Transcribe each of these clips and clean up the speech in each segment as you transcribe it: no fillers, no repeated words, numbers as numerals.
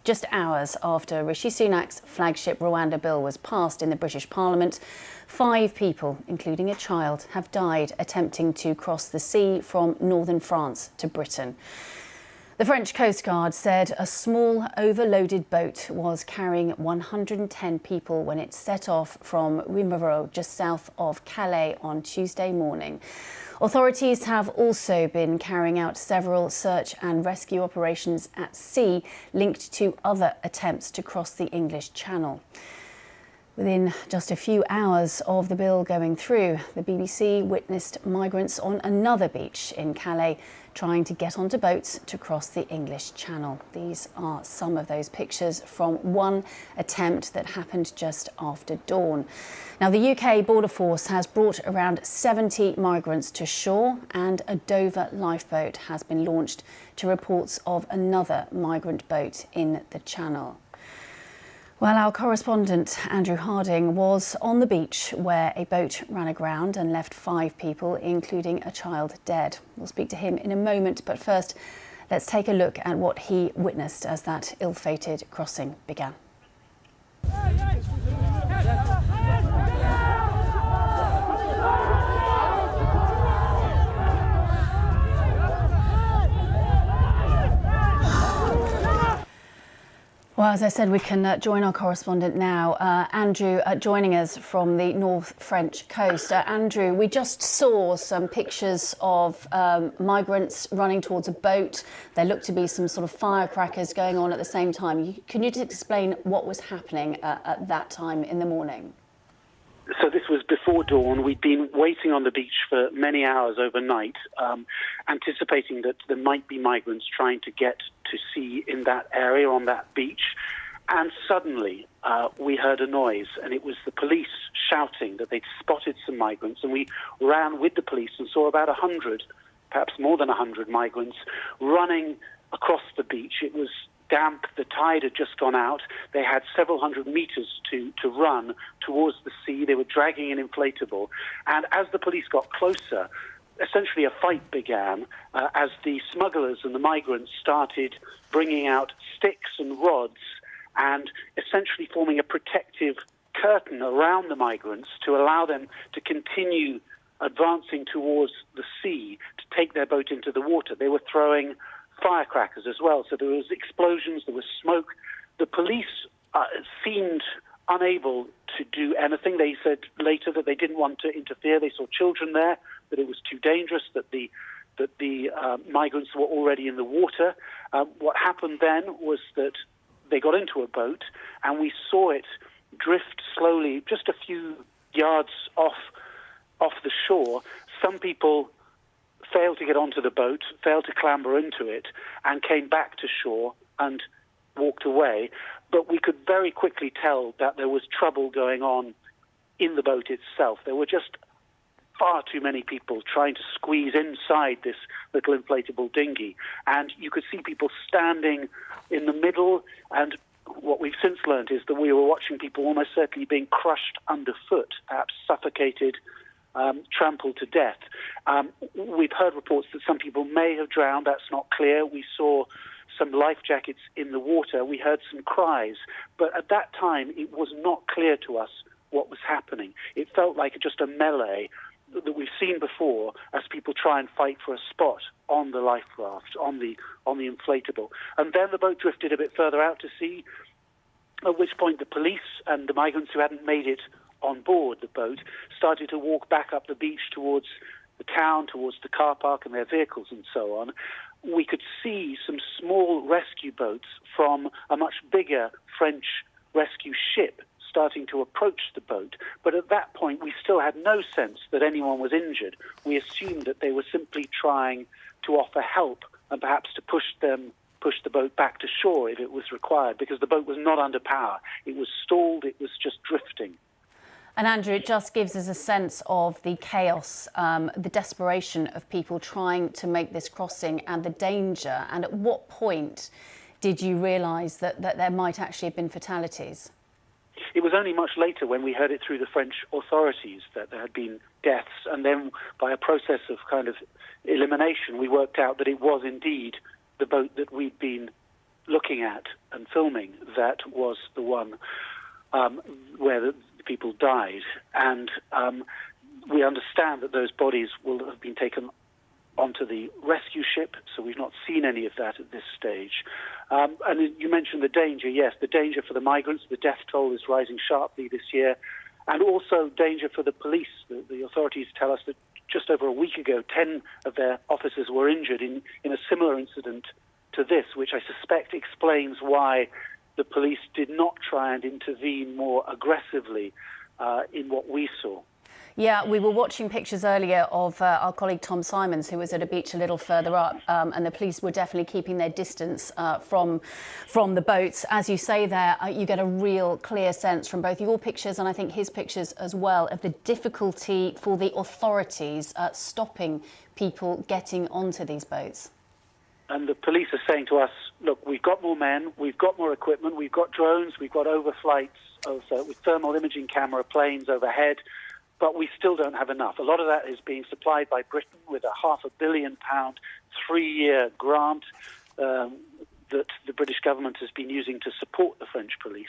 Just hours after Rishi Sunak's flagship Rwanda bill was passed in the British Parliament, 5 people, including a child, have died attempting to cross the sea from northern France to Britain. The French Coast Guard said a small overloaded boat was carrying 110 people when it set off from Wimereux, just south of Calais, on Tuesday morning. Authorities have also been carrying out several search and rescue operations at sea linked to other attempts to cross the English Channel. Within just a few hours of the bill going through, the BBC witnessed migrants on another beach in Calais trying to get onto boats to cross the English Channel. These are some of those pictures from one attempt that happened just after dawn. Now, the UK Border Force has brought around 70 migrants to shore, and a Dover lifeboat has been launched to reports of another migrant boat in the Channel. Well, our correspondent Andrew Harding was on the beach where a boat ran aground and left 5 people, including a child, dead. We'll speak to him in a moment, but first, let's take a look at what he witnessed as that ill-fated crossing began. Well, as I said, we can join our correspondent now, Andrew, joining us from the North French coast. Andrew, we just saw some pictures of migrants running towards a boat. There looked to be some sort of firecrackers going on at the same time. Can you just explain what was happening at that time in the morning? So this was before dawn. We'd been waiting on the beach for many hours overnight, anticipating that there might be migrants trying to get to sea in that area on that beach. And suddenly we heard a noise, and it was the police shouting that they'd spotted some migrants. And we ran with the police and saw about 100, perhaps more than 100 migrants running across the beach. It was damp, the tide had just gone out. They had several hundred meters to run towards the sea. They were dragging an inflatable. And as the police got closer, essentially a fight began as the smugglers and the migrants started bringing out sticks and rods and essentially forming a protective curtain around the migrants to allow them to continue advancing towards the sea to take their boat into the water. They were throwing firecrackers as well, so there was explosions, there was smoke. The police seemed unable to do anything. They said later that they didn't want to interfere. They saw children there, that it was too dangerous, that the migrants were already in the water. What happened then was that they got into a boat, and we saw it drift slowly, just a few yards off the shore. Some people failed to get onto the boat, failed to clamber into it, and came back to shore and walked away. But we could very quickly tell that there was trouble going on in the boat itself. There were just far too many people trying to squeeze inside this little inflatable dinghy. And you could see people standing in the middle, and what we've since learned is that we were watching people almost certainly being crushed underfoot, perhaps suffocated, trampled to death. We've heard reports that some people may have drowned. That's not clear. We saw some life jackets in the water. We heard some cries. But at that time, it was not clear to us what was happening. It felt like just a melee that we've seen before as people try and fight for a spot on the life raft, on the inflatable. And then the boat drifted a bit further out to sea, at which point the police and the migrants who hadn't made it on board the boat started to walk back up the beach towards the town, towards the car park and their vehicles and so on. We could see some small rescue boats from a much bigger French rescue ship starting to approach the boat. But at that point, we still had no sense that anyone was injured. We assumed that they were simply trying to offer help and perhaps to push the boat back to shore if it was required, because the boat was not under power. It was stalled, it was just drifting. And Andrew, it just gives us a sense of the chaos, the desperation of people trying to make this crossing and the danger. And at what point did you realise that there might actually have been fatalities? It was only much later when we heard it through the French authorities that there had been deaths, and then by a process of kind of elimination, we worked out that it was indeed the boat that we'd been looking at and filming that was the one where the people died. And we understand that those bodies will have been taken onto the rescue ship, so we've not seen any of that at this stage. And you mentioned the danger. Yes, the danger for the migrants. The death toll is rising sharply this year, and also danger for the police. The authorities tell us that just over a week ago, 10 of their officers were injured in a similar incident to this, which I suspect explains why the police did not try and intervene more aggressively in what we saw. Yeah, we were watching pictures earlier of our colleague Tom Simons, who was at a beach a little further up, and the police were definitely keeping their distance from the boats. As you say there, you get a real clear sense from both your pictures and I think his pictures as well of the difficulty for the authorities stopping people getting onto these boats. And the police are saying to us, look, we've got more men, we've got more equipment, we've got drones, we've got overflights with thermal imaging camera planes overhead, but we still don't have enough. A lot of that is being supplied by Britain with a £500 million 3-year grant that the British government has been using to support the French police.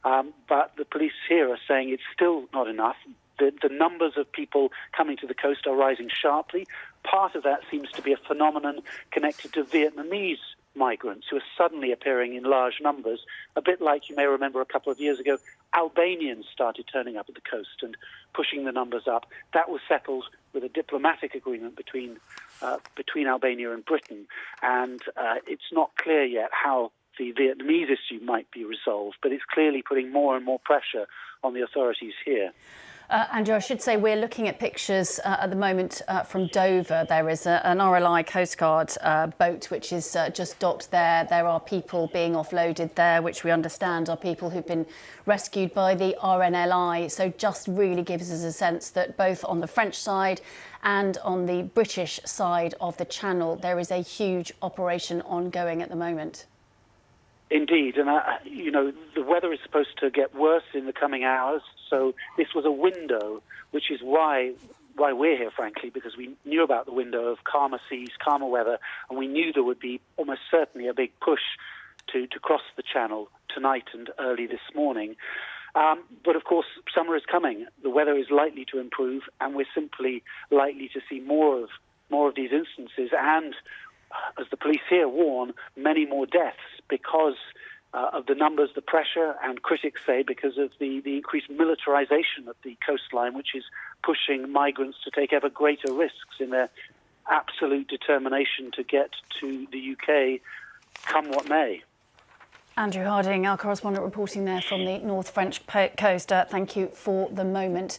But the police here are saying it's still not enough. The numbers of people coming to the coast are rising sharply. Part of that seems to be a phenomenon connected to Vietnamese migrants who are suddenly appearing in large numbers, a bit like you may remember a couple of years ago, Albanians started turning up at the coast and pushing the numbers up. That was settled with a diplomatic agreement between Albania and Britain, and it's not clear yet how the Vietnamese issue might be resolved, but it's clearly putting more and more pressure on the authorities here. Andrew, I should say we're looking at pictures at the moment from Dover. There is an RLI Coast Guard boat which is just docked there. There are people being offloaded there, which we understand are people who've been rescued by the RNLI. So just really gives us a sense that both on the French side and on the British side of the Channel, there is a huge operation ongoing at the moment. Indeed, and the weather is supposed to get worse in the coming hours, so this was a window, which is why we're here, frankly, because we knew about the window of calmer seas, calmer weather, and we knew there would be almost certainly a big push to cross the Channel tonight and early this morning. But of course, summer is coming. The weather is likely to improve, and we're simply likely to see more of these instances, and as the police here warn, many more deaths because of the numbers, the pressure, and critics say because of the increased militarization of the coastline, which is pushing migrants to take ever greater risks in their absolute determination to get to the UK, come what may. Andrew Harding, our correspondent reporting there from the North French coast. Thank you for the moment.